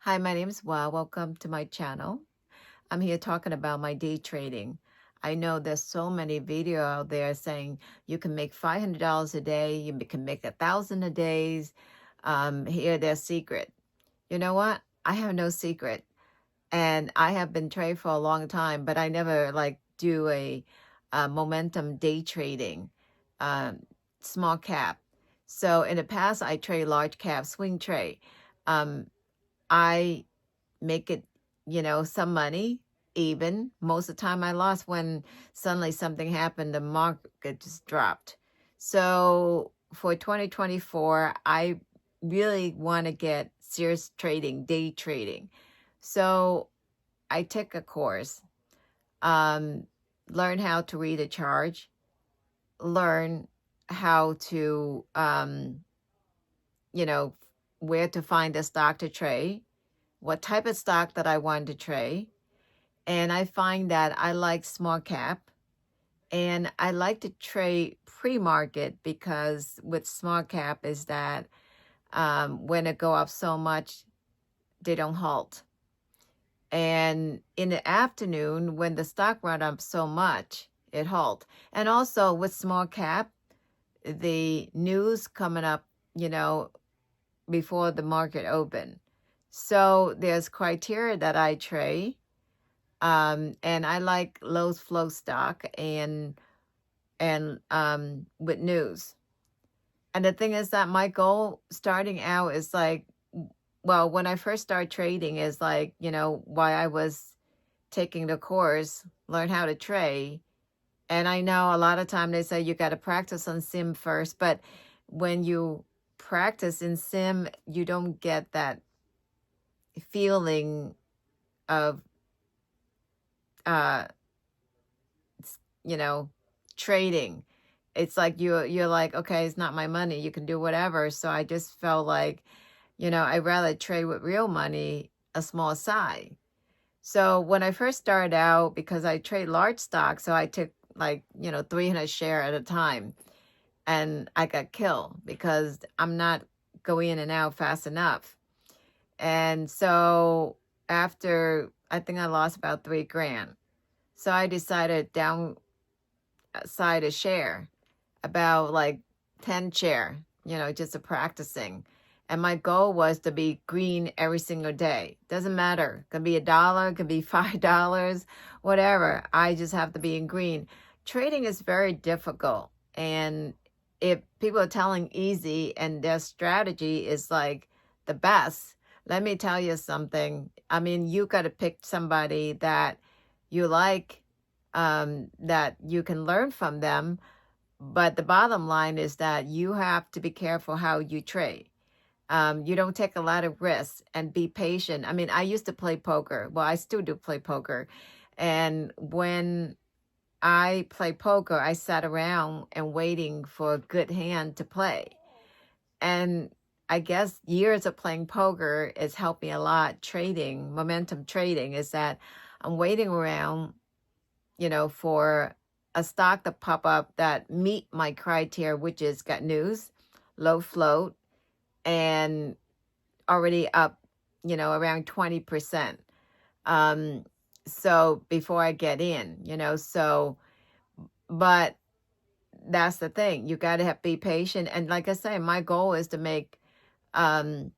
Hi, my name is Wa. Welcome to my channel. I'm here talking about my day trading. I know there's so many video out there saying you can make $500 a day, you can make 1,000 a day. Here, their secret. You know what? I have no secret, and I have been trading for a long time, but I never like do a momentum day trading, um, small cap. So in the past, I trade large cap, swing trade. Um, I make it, some money even. Most of the time I lost when suddenly something happened, the market just dropped. So for 2024, I really want to get serious trading, day trading. So I took a course, um, learn how to read a chart, learn how to, you know, where to find a stock to trade, what type of stock that I wanted to trade. And I find that I like small cap and I like to trade pre-market because with small cap is that when it go up so much, they don't halt. And in the afternoon, when the stock run up so much, it halt. And also with small cap, the news coming up, you know, before the market open. So there's criteria that I trade. And I like low flow stock and with news. And the thing is that my goal starting out is like, well, when I first started trading is like, why I was taking the course, learn how to trade. And I know a lot of time they say you got to practice on sim first, but when you practice in sim, you don't get that feeling of uh you know, trading. It's like you're like, okay, it's not my money. You can do whatever. So I just felt like, I'd rather trade with real money, a small side. So when I first started out, because I trade large stocks, so I took like, 300 share at a time, and I got killed because I'm not going in and out fast enough. And so after, I think I lost about 3 grand. So I decided downside a share, about like 10 share, just a practicing. And my goal was to be green every single day. Doesn't matter. It could be $1, it could be $5, whatever. I just have to be in green. Trading is very difficult. And if people are telling easy and their strategy is like the best, let me tell you something. I mean, you got to pick somebody that you like, that you can learn from them, but the bottom line is that you have to be careful how you trade. You don't take a lot of risks and be patient. I mean, I used to play poker. Well, I still do play poker. And when I play poker, I sat around and waiting for a good hand to play. And I guess years of playing poker is helping a lot trading, momentum trading, is that I'm waiting around, for a stock to pop up that meet my criteria, which is got news, low float, and already up, around 20%. Um, so before I get in, but that's the thing. You got to be patient. And like I say, my goal is to um,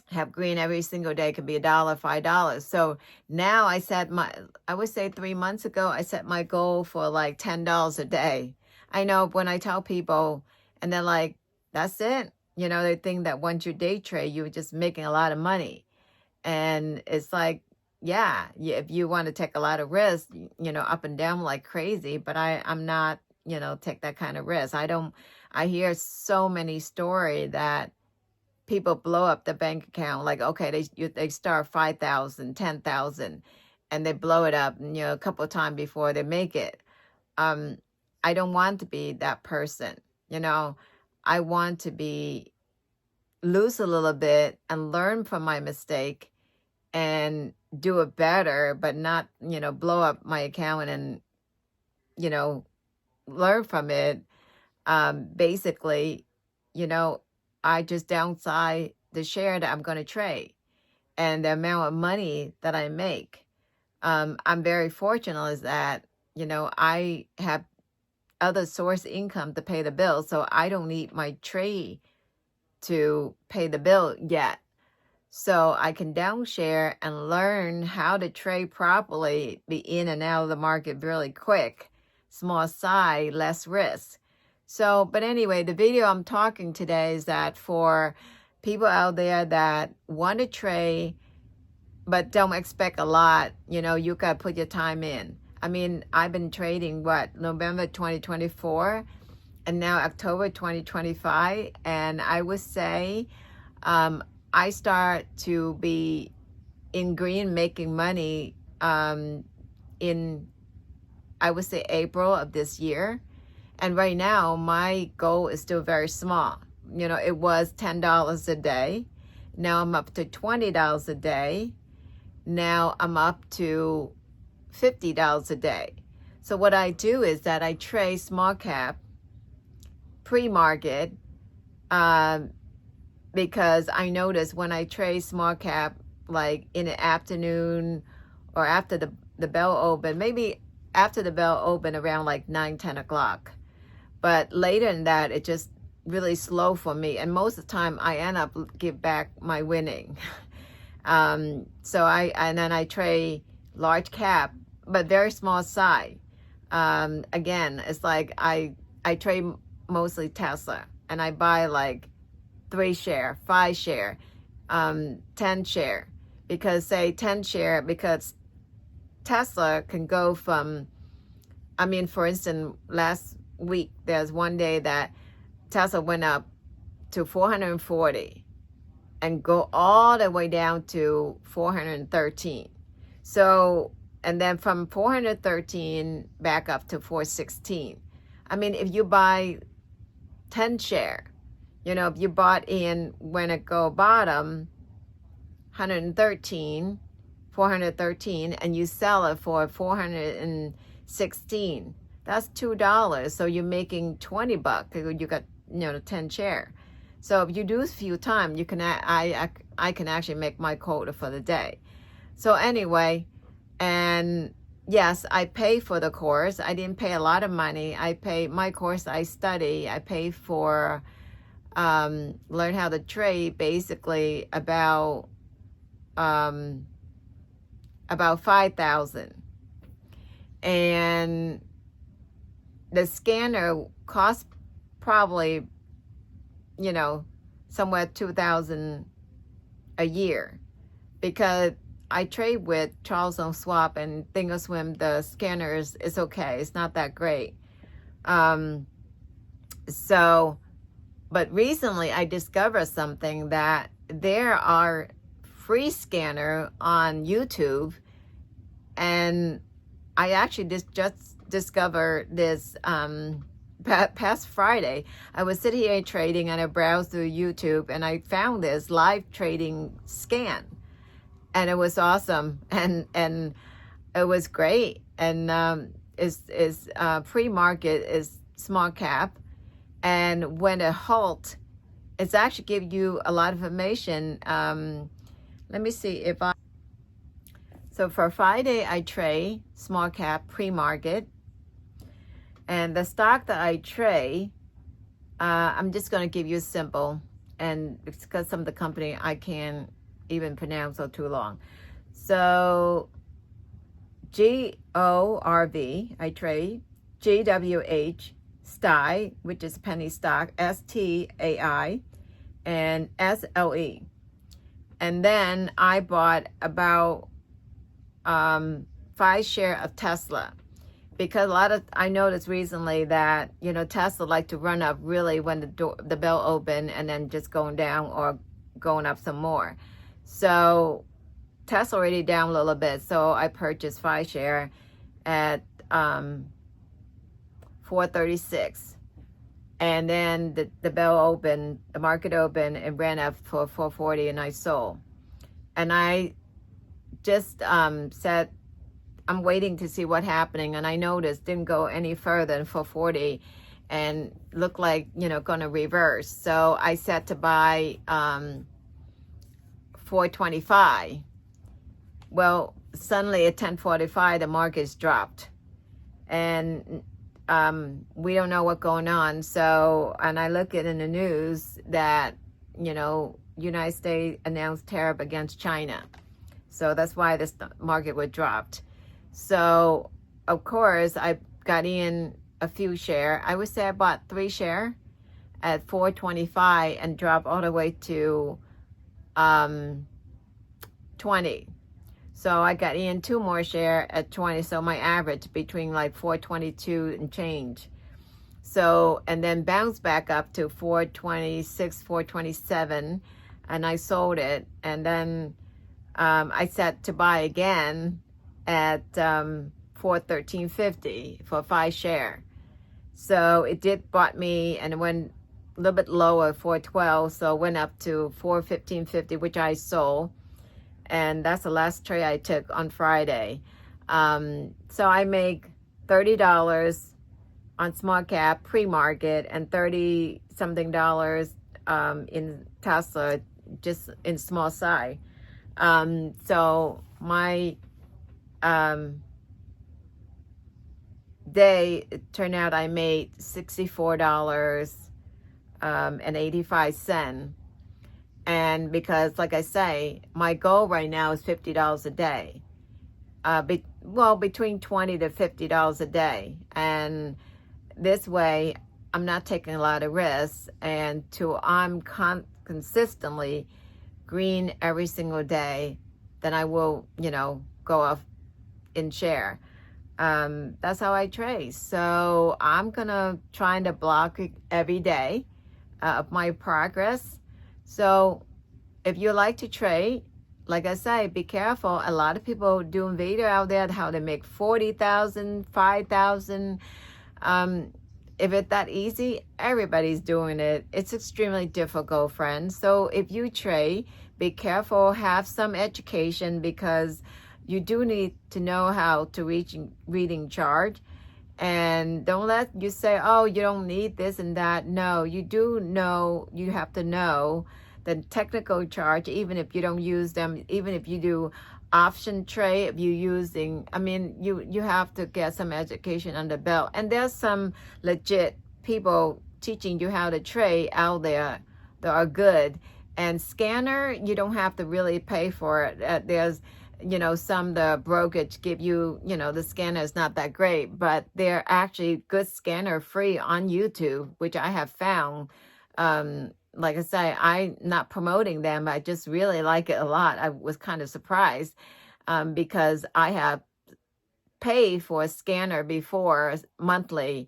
have green every single day. Could be $1, $5. So now I would say 3 months ago, I set my goal for like $10 a day. I know when I tell people and they're like, that's it. They think that once you day trade, you're just making a lot of money. And it's like, yeah, if you want to take a lot of risk, up and down like crazy, but I'm not, take that kind of risk. I hear so many story that people blow up the bank account. Like, okay, they start 5,000, 10,000, and they blow it up, a couple of times before they make it. Um, I don't want to be that person. You know, I want to be lose a little bit and learn from my mistake and do it better, but not, blow up my account and, you know, learn from it. Basically, you know, I just downside the share that I'm going to trade. and the amount of money that I make. I'm very fortunate is that, I have other source income to pay the bill, so I don't need my trade to pay the bill yet. So I can downshare and learn how to trade properly, be in and out of the market really quick, small size, less risk. So, but anyway, the video I'm talking today is that for people out there that want to trade but don't expect a lot, you got to put your time in. I mean, I've been trading November 2024 and now October 2025, and I would say I start to be in green making money in, I would say, April of this year. And right now, my goal is still very small. It was $10 a day. Now I'm up to $20 a day. Now I'm up to $50 a day. So what I do is that I trade small cap pre-market because I notice when I trade small cap, like in the afternoon or after the bell open, maybe after the bell open around like 9-10 o'clock. But later than that, it just really slow for me. And most of the time I end up give back my winning. And then I trade large cap, but very small size. Again, it's like I trade mostly Tesla, and I buy like 3 share, 5 share, 10 share, because 10 share, because Tesla can go from, for instance, last week, there's one day that Tesla went up to 440 and go all the way down to 413. So, and then from 413 back up to 416. If you buy 10 share, if you bought in when it go bottom 413, and you sell it for 416, that's $2. So you're making $20. You got 10 share. So if you do a few times, you can I can actually make my quota for the day. So anyway, and yes, I pay for the course. I didn't pay a lot of money. I pay my course. I study. I pay for learn how to trade, basically about $5,000, and the scanner costs probably somewhere $2,000 a year, because I trade with Charles Schwab and Thinkorswim. The scanners is okay. It's not that great. But recently I discovered something, that there are free scanner on YouTube, and I actually just discovered this past Friday. I was sitting here trading and I browsed through YouTube and I found this live trading scan, and it was awesome, and it was great. And is pre-market is small cap, and when it halt, it's actually give you a lot of information. Let me see if so for Friday I trade small cap pre-market, and the stock that I trade, I'm just going to give you a simple, and it's because some of the company I can't even pronounce so too long. So GORV, I trade GWH, STI, which is penny stock, STAI, and SLE. And then I bought about 5 share of Tesla, because I noticed recently that Tesla like to run up really when the bell open, and then just going down or going up some more. So Tesla already down a little bit, so I purchased 5 share at 436, and then the bell opened, the market opened, and ran up for 440, and I sold. And I just said I'm waiting to see what's happening, and I noticed didn't go any further than 440 and looked like gonna reverse. So I set to buy 425. Well, suddenly at 10:45, the market's dropped. And we don't know what's going on. So, and I look at in the news that, United States announced tariff against China. So that's why this market was dropped. So, of course, I got in a few share. I would say I bought 3 share at 425 and dropped all the way to 20. So I got in 2 more share at 20. So my average between like 422 and change. So, and then bounced back up to 426, 427, and I sold it. And then I set to buy again at 413.50 for 5 share. So it did bought me, and it went a little bit lower, 412. So it went up to 415.50, which I sold. And that's the last trade I took on Friday. So I make $30 on small cap pre-market and 30 something dollars in Tesla, just in small size. So my day, it turned out I made $64.85. And because, like I say, my goal right now is $50 a day. Between $20 to $50 a day. And this way, I'm not taking a lot of risks. And I'm consistently green every single day, then I will, go off in share. That's how I trade. So I'm going to try to block it every day of my progress. So if you like to trade, like I say, be careful. A lot of people doing video out there how to make 40,000, 5,000. If it's that easy, everybody's doing it. It's extremely difficult, friends. So if you trade, be careful, have some education, because you do need to know how to reading chart. And don't let you say, oh, you don't need this and that. No, you do know, you have to know the technical chart, even if you don't use them, even if you do option trade, if you're using, you have to get some education under belt. And there's some legit people teaching you how to trade out there that are good. And scanner, you don't have to really pay for it. There's, some the brokerage give you, the scanner is not that great, but they're actually good scanner free on YouTube, which I have found. Like I say, I'm not promoting them. I just really like it a lot. I was kind of surprised because I have paid for a scanner before monthly,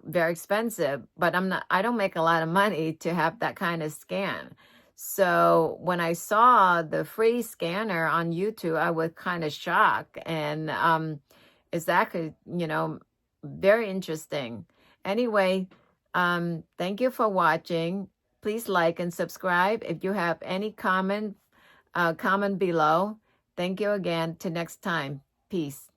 very expensive, but I don't make a lot of money to have that kind of scan. So when I saw the free scanner on YouTube, I was kind of shocked, and it's actually, very interesting. Anyway, thank you for watching. Please like and subscribe. If you have any comment below. Thank you again. Till next time. Peace.